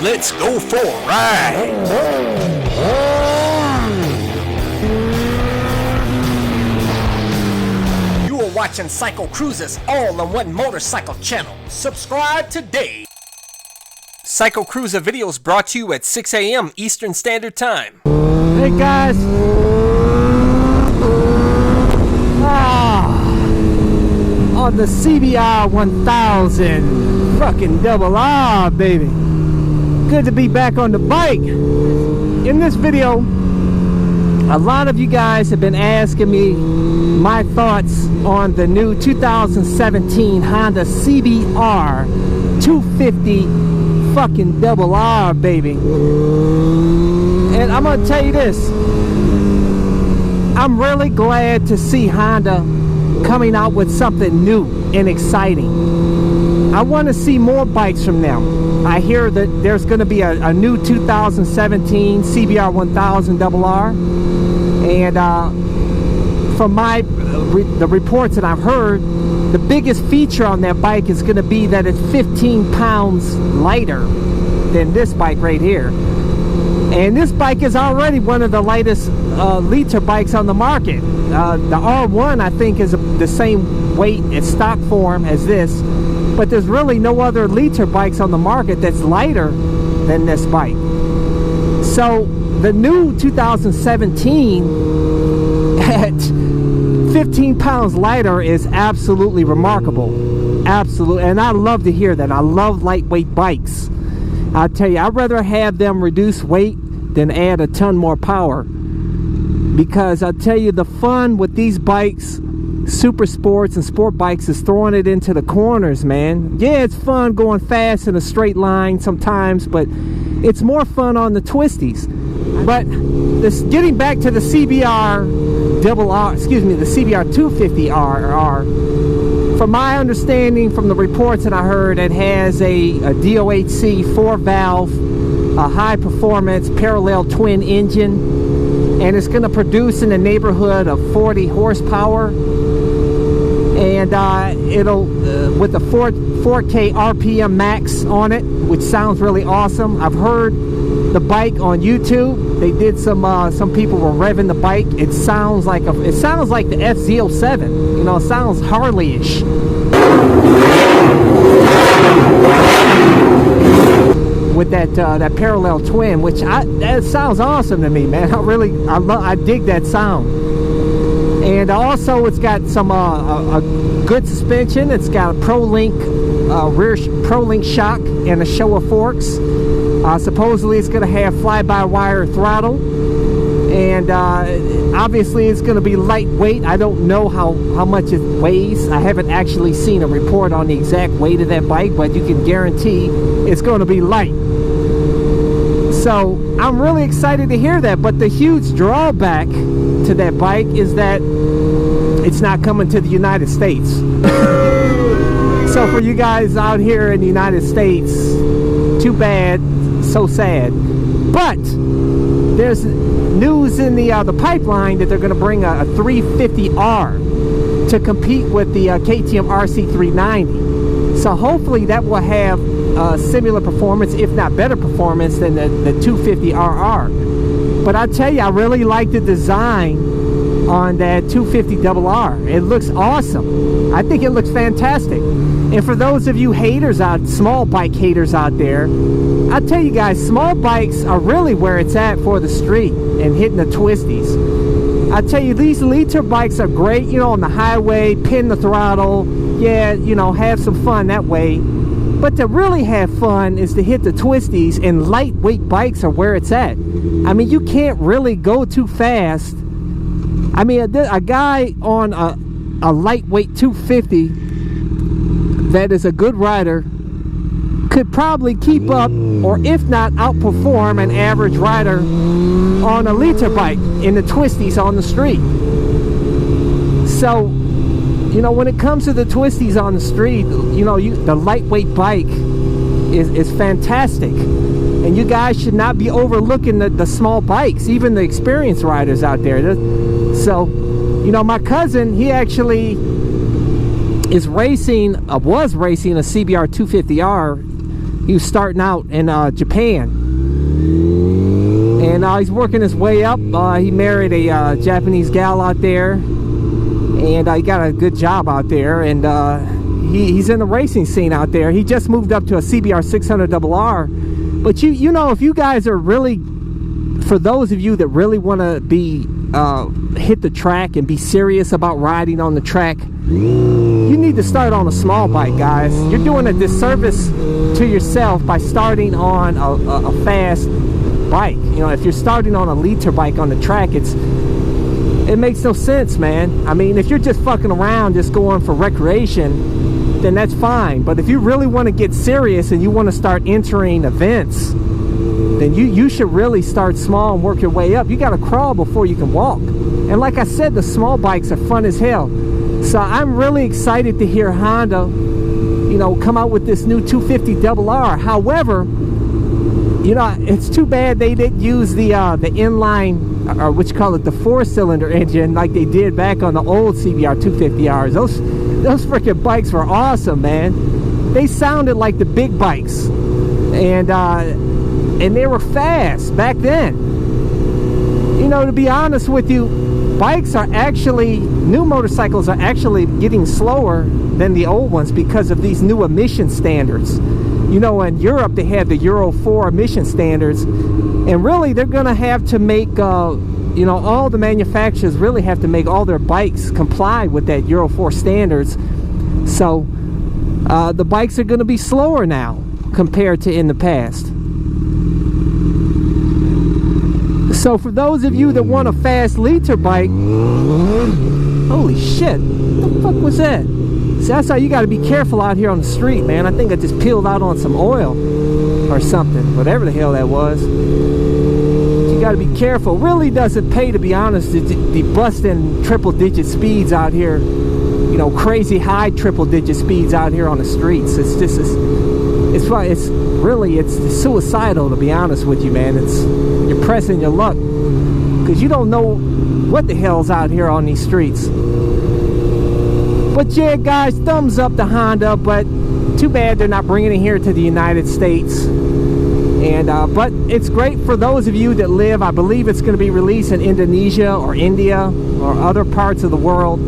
Let's go for a ride. You are watching CycleCruza's all-in-one motorcycle channel. Subscribe today. CycleCruza videos brought to you at 6 a.m. Eastern Standard Time. Hey guys. On the CBR1000 fucking rr, baby. Good to be back on the bike. In this video, a lot of you guys have been asking me my thoughts on the new 2017 Honda CBR250 fucking rr, baby. And I'm gonna tell you this, I'm really glad to see Honda coming out with something new and exciting. I want to see more bikes from them. I hear that there's going to be a new 2017 CBR1000rr, and from the reports that I've heard, the biggest feature on that bike is going to be that it's 15 pounds lighter than this bike right here. And this bike is already one of the lightest liter bikes on the market. The R1, I think, is the same weight in stock form as this, but there's really no other liter bikes on the market that's lighter than this bike. So the new 2017 at 15 pounds lighter is absolutely remarkable. Absolutely. And I love to hear that. I love lightweight bikes. I'll tell you, I'd rather have them reduce weight than add a ton more power, because I'll tell you, the fun with these bikes, super sports and sport bikes, is throwing it into the corners, man. Yeah, it's fun going fast in a straight line sometimes, but it's more fun on the twisties. But this, getting back to the CBR250rr, from my understanding, from the reports that I heard, it has a DOHC 4-valve, a high-performance parallel twin engine, and it's going to produce in the neighborhood of 40 horsepower, and it'll with a 4K RPM max on it, which sounds really awesome. I've heard the bike on YouTube. They did some people were revving the bike. It sounds like the FZ07. You know, it sounds Harley-ish. With that parallel twin, which that sounds awesome to me, man. I dig that sound. And also, it's got some a good suspension. It's got a ProLink rear ProLink shock and a show of forks. Supposedly, it's going to have fly-by-wire throttle, and obviously, it's going to be lightweight. I don't know how much it weighs. I haven't actually seen a report on the exact weight of that bike, but you can guarantee it's going to be light. So I'm really excited to hear that, but the huge drawback to that bike is that it's not coming to the United States. So for you guys out here in the United States, too bad, so sad. But there's news in the pipeline that they're going to bring a 350R to compete with the KTM RC390. So hopefully that will have similar performance, if not better performance, than the 250rr. But I tell you, I really like the design on that 250rr. It looks awesome. I think it looks fantastic. And for those of you small bike haters out there, I tell you guys, small bikes are really where it's at for the street and hitting the twisties. I tell you, these liter bikes are great, you know, on the highway, pin the throttle, yeah, you know, have some fun that way. But to really have fun is to hit the twisties, and lightweight bikes are where it's at. I mean, you can't really go too fast. I mean, a guy on a lightweight 250 that is a good rider could probably keep up, or if not outperform, an average rider on a liter bike in the twisties on the street. So, you know, when it comes to the twisties on the street, you know, the lightweight bike is fantastic. And you guys should not be overlooking the small bikes, even the experienced riders out there. So, you know, my cousin, he actually was racing a CBR250rr He was starting out in Japan, and he's working his way up. He married a Japanese gal out there, and he got a good job out there, and he's in the racing scene out there. He just moved up to a CBR1000rr. But you know, if you guys are really, for those of you that really want to be hit the track and be serious about riding on the track, you need to start on a small bike, guys. You're doing a disservice to yourself by starting on a fast bike. You know, if you're starting on a liter bike on the track, it makes no sense, man. I mean, if you're just fucking around, just going for recreation, then that's fine. But if you really want to get serious and you want to start entering events, then you should really start small and work your way up. You got to crawl before you can walk. And like I said, the small bikes are fun as hell. So I'm really excited to hear Honda, you know, come out with this new 250rr. However, you know, it's too bad they didn't use the inline, or what you call it, the 4-cylinder engine like they did back on the old CBR250rrs. Those freaking bikes were awesome, man. They sounded like the big bikes, and they were fast back then. You know, to be honest with you, bikes are actually, new motorcycles are actually getting slower than the old ones because of these new emission standards. You know, in Europe they have the Euro 4 emission standards, and really they're gonna have to make you know, all the manufacturers really have to make all their bikes comply with that Euro 4 standards. So the bikes are gonna be slower now compared to in the past. So for those of you that want a fast liter bike, holy shit, what the fuck was that? See, that's how you got to be careful out here on the street, man. I think I just peeled out on some oil or something, whatever the hell that was. You got to be careful. Really doesn't pay, to be honest, to be busting triple-digit speeds out here. You know, crazy high triple-digit speeds out here on the streets. It's just, it's suicidal, to be honest with you, man. You're pressing your luck because you don't know what the hell's out here on these streets. But yeah, guys, thumbs up to Honda, but too bad they're not bringing it here to the United States. And but it's great for those of you that live, I believe it's going to be released in Indonesia or India or other parts of the world,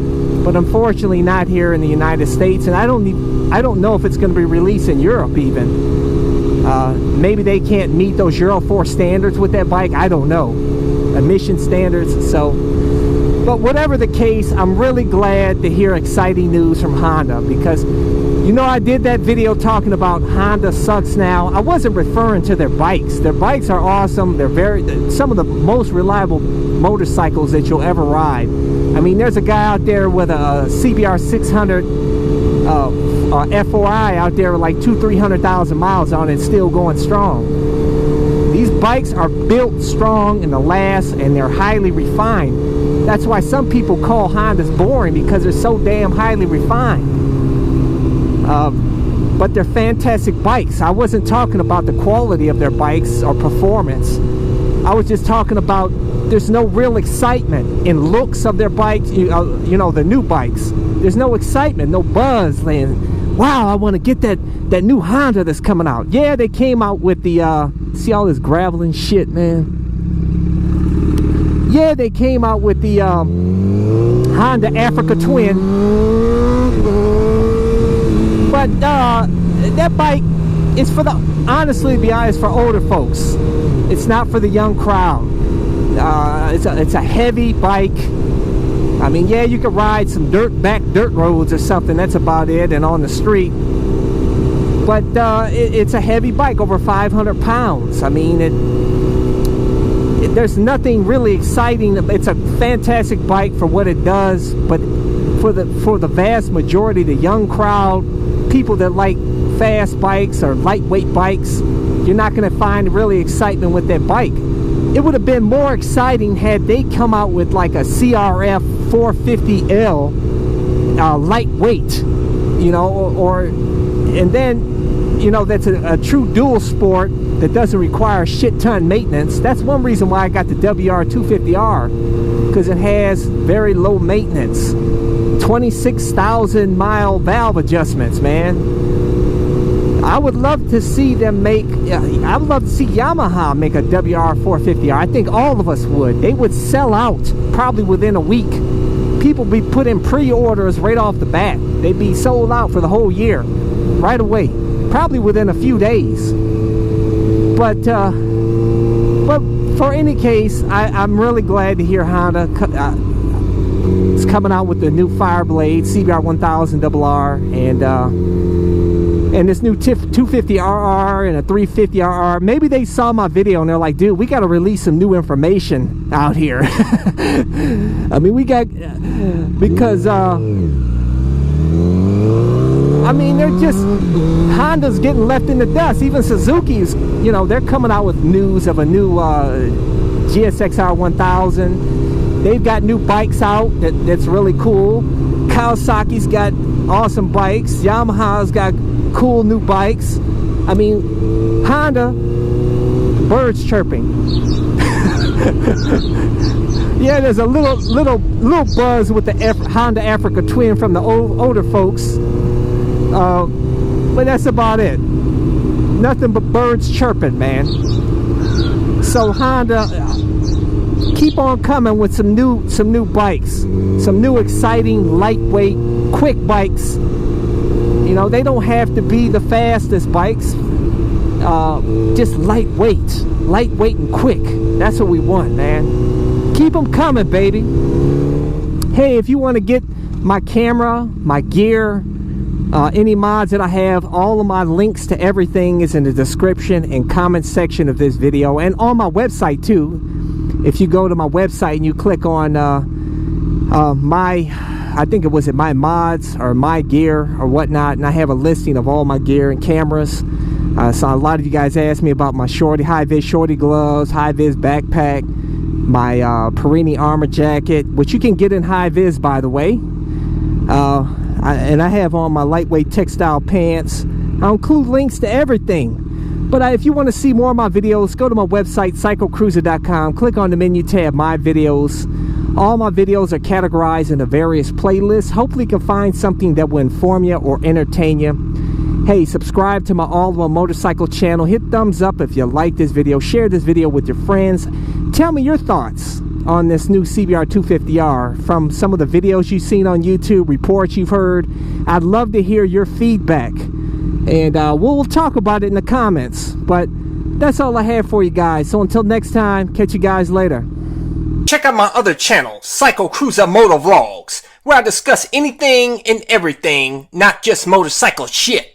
but unfortunately not here in the United States. And I don't know if it's going to be released in Europe even. Maybe they can't meet those Euro 4 standards with that bike. I don't know, emission standards. So, but whatever the case, I'm really glad to hear exciting news from Honda, because you know, I did that video talking about Honda sucks now. I wasn't referring to their bikes. Their bikes are awesome. They're some of the most reliable motorcycles that you'll ever ride. I mean, there's a guy out there with a CBR600 F4i out there with like 200,000-300,000 miles on it, still going strong. These bikes are built strong and they last, and they're highly refined. That's why some people call Hondas boring, because they're so damn highly refined. But they're fantastic bikes. I wasn't talking about the quality of their bikes or performance. I was just talking about there's no real excitement in looks of their bikes. You know, the new bikes. There's no excitement, no buzz. Wow, I want to get that new Honda that's coming out. Yeah, they came out with the see all this gravel and shit, man. Yeah, they came out with the Honda Africa Twin. But that bike is for honestly, to be honest, for older folks. It's not for the young crowd. It's a heavy bike. I mean, yeah, you can ride some back dirt roads or something. That's about it, and on the street. But it's a heavy bike, over 500 pounds. I mean, there's nothing really exciting. It's a fantastic bike for what it does, but for the vast majority, the young crowd, people that like fast bikes or lightweight bikes, you're not going to find really excitement with that bike. It would have been more exciting had they come out with like a CRF450L lightweight, you know, and then, you know, that's a true dual sport that doesn't require a shit ton maintenance. That's one reason why I got the WR250rr, because it has very low maintenance. 26,000 mile valve adjustments, man. I would love to see them make, I would love to see Yamaha make a WR450R. I think all of us would. They would sell out probably within a week. People be putting pre-orders right off the bat. They'd be sold out for the whole year right away, probably within a few days. But for any case, I'm really glad to hear Honda is coming out with the new Fireblade CBR1000rr and this new 250rr and a 350rr. Maybe they saw my video and they're like, dude, we got to release some new information out here. I mean, we got, because I mean, they're just, Honda's getting left in the dust. Even Suzuki's, you know, they're coming out with news of a new GSX-R 1000. They've got new bikes out that's really cool. Kawasaki's got awesome bikes. Yamaha's got cool new bikes. I mean, Honda, birds chirping. Yeah, there's a little buzz with the Honda Africa Twin from the older folks. But that's about it. Nothing but birds chirping, man. So Honda, keep on coming with some new bikes, some new exciting, lightweight, quick bikes. You know, they don't have to be the fastest bikes. Just lightweight and quick. That's what we want, man. Keep them coming, baby. Hey, if you want to get my camera, my gear, any mods that I have, all of my links to everything is in the description and comment section of this video, and on my website too. If you go to my website and you click on I think it was My Mods or My Gear or whatnot, and I have a listing of all my gear and cameras. So a lot of you guys asked me about my high-vis shorty gloves, high-vis backpack, my Pirelli armor jacket, which you can get in high-vis, by the way. And I have on my lightweight textile pants. I'll include links to everything. But if you want to see more of my videos, go to my website, CycleCruza.com. Click on the menu tab, My Videos. All my videos are categorized into various playlists. Hopefully you can find something that will inform you or entertain you. Hey, subscribe to my All About Motorcycle channel. Hit thumbs up if you like this video. Share this video with your friends. Tell me your thoughts on this new CBR250rr from some of the videos you've seen on YouTube, reports you've heard. I'd love to hear your feedback. And we'll talk about it in the comments. But that's all I have for you guys. So until next time, catch you guys later. Check out my other channel, CycleCruza MotoVlogs, where I discuss anything and everything, not just motorcycle shit.